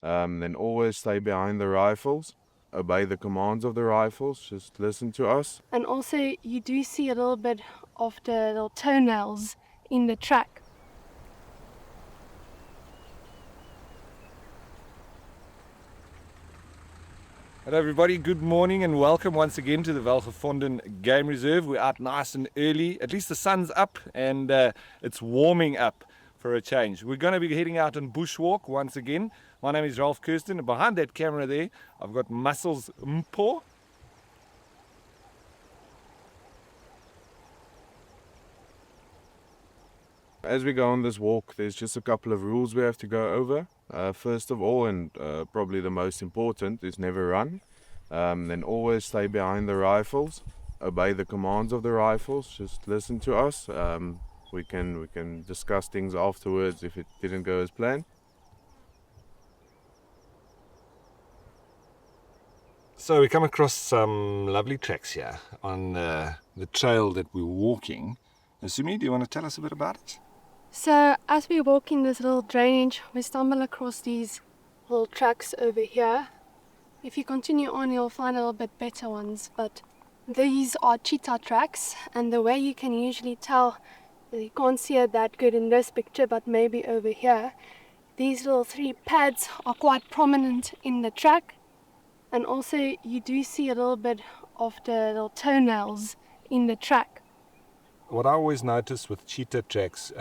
Then always stay behind the rifles, obey the commands of the rifles, just listen to us. And also you do see a little bit of the little toenails in the track. Hello everybody, good morning and welcome once again to the Welgevonden Game Reserve. We're out nice and early, at least the sun's up and it's warming up for a change. We're going to be heading out on bushwalk once again. My name is Ralph and behind that camera there I've got Muscles Mpho. As we go on this walk, there's just a couple of rules we have to go over. First of all, and probably the most important, is never run. Then always stay behind the rifles, obey the commands of the rifles, just listen to us. We can discuss things afterwards if it didn't go as planned. So we come across some lovely tracks here on the trail that we're walking. Sumi, do you want to tell us a bit about it? So as we walk in this little drainage, we stumble across these little tracks over here. If you continue on, you'll find a little bit better ones, but these are cheetah tracks, and the way you can usually tell, you can't see it that good in this picture, but maybe over here, these little three pads are quite prominent in the track, and also you do see a little bit of the little toenails in the track. What I always notice with cheetah tracks,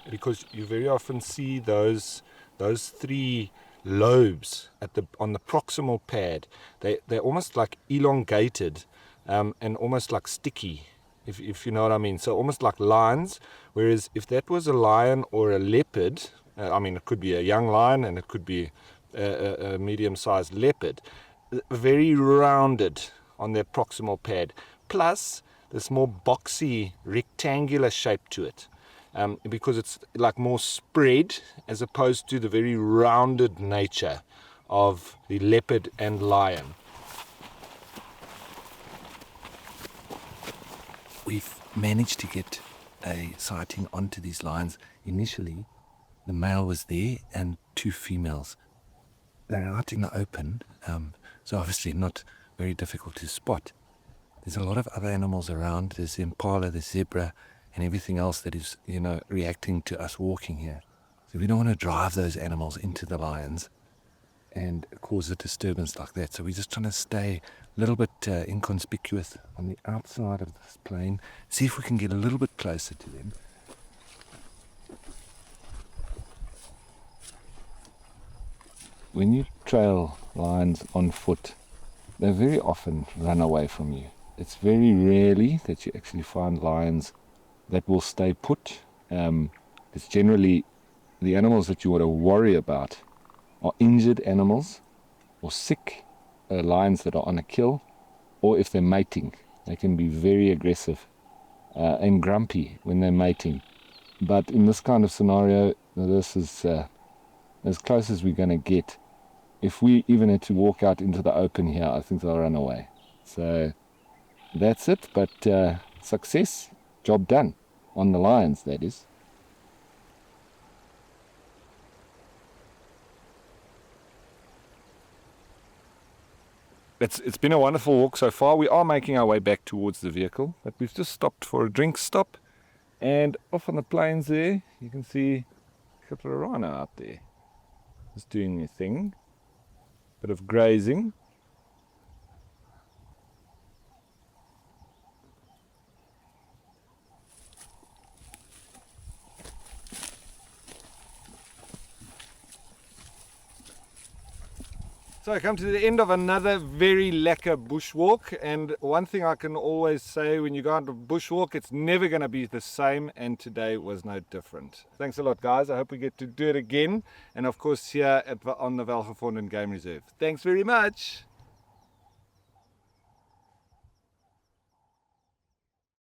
because you very often see those three lobes on the proximal pad, they're almost like elongated and almost like sticky, if you know what I mean. So almost like lines, whereas if that was a lion or a leopard, it could be a young lion and it could be a medium-sized leopard, very rounded on their proximal pad, plus this more boxy rectangular shape to it, because it's like more spread as opposed to the very rounded nature of the leopard and lion. We've managed to get a sighting onto these lions. Initially, the male was there and two females. They're out in the open, so obviously not very difficult to spot. There's a lot of other animals around. There's the impala, the zebra, and everything else that is, reacting to us walking here. So we don't want to drive those animals into the lions and cause a disturbance like that. So we're just trying to stay a little bit inconspicuous on the outside of this plain, see if we can get a little bit closer to them. When you trail lions on foot, they very often run away from you. It's very rarely that you actually find lions that will stay put. It's generally the animals that you want to worry about are injured animals or sick lions that are on a kill, or if they're mating. They can be very aggressive and grumpy when they're mating. But in this kind of scenario, this is as close as we're going to get. If we even had to walk out into the open here, I think they'll run away. So that's it, but success, job done, on the lions, that is. It's been a wonderful walk so far. We are making our way back towards the vehicle, but we've just stopped for a drink stop, and off on the plains there, you can see a couple of rhino out there, just doing their thing. Bit of grazing. So I come to the end of another very lekker bushwalk, and one thing I can always say when you go on a bushwalk, it's never going to be the same, and today was no different. Thanks a lot, guys. I hope we get to do it again, and of course here on the Welgevonden Game Reserve. Thanks very much.